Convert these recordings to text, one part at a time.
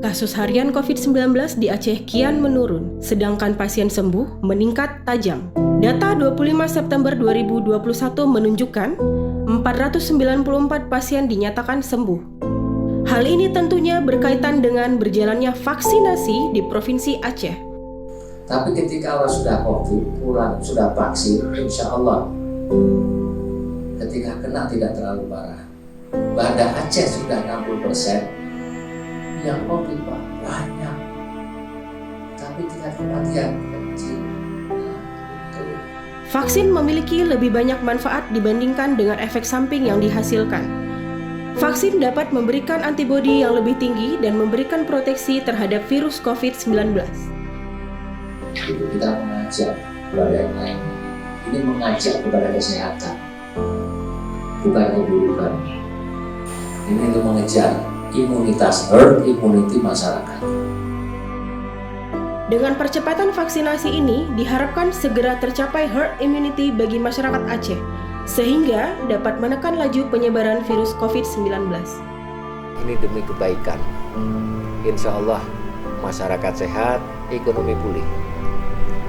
Kasus harian COVID-19 di Aceh kian menurun, sedangkan pasien sembuh meningkat tajam. Data 25 September 2021 menunjukkan 494 pasien dinyatakan sembuh. Hal ini tentunya berkaitan dengan berjalannya vaksinasi di Provinsi Aceh. Tapi ketika Allah sudah COVID, pulang sudah vaksin, insya Allah ketika kena tidak terlalu parah. Pada Aceh sudah 60%. Yang COVID Pak banyak, tapi tingkat kematian kecil. Vaksin memiliki lebih banyak manfaat dibandingkan dengan efek samping yang dihasilkan. Vaksin dapat memberikan antibodi yang lebih tinggi dan memberikan proteksi terhadap virus COVID-19. Kita mengajak kepada yang lain, ini mengajak kepada kesehatan, bukan keburukan. Ini untuk mengejar imunitas, herd immunity masyarakat. Dengan percepatan vaksinasi ini diharapkan segera tercapai herd immunity bagi masyarakat Aceh, sehingga dapat menekan laju penyebaran virus COVID-19. Ini demi kebaikan. Insya Allah masyarakat sehat, ekonomi pulih.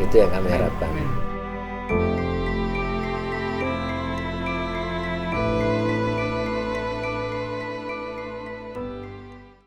Itu yang kami harapkan.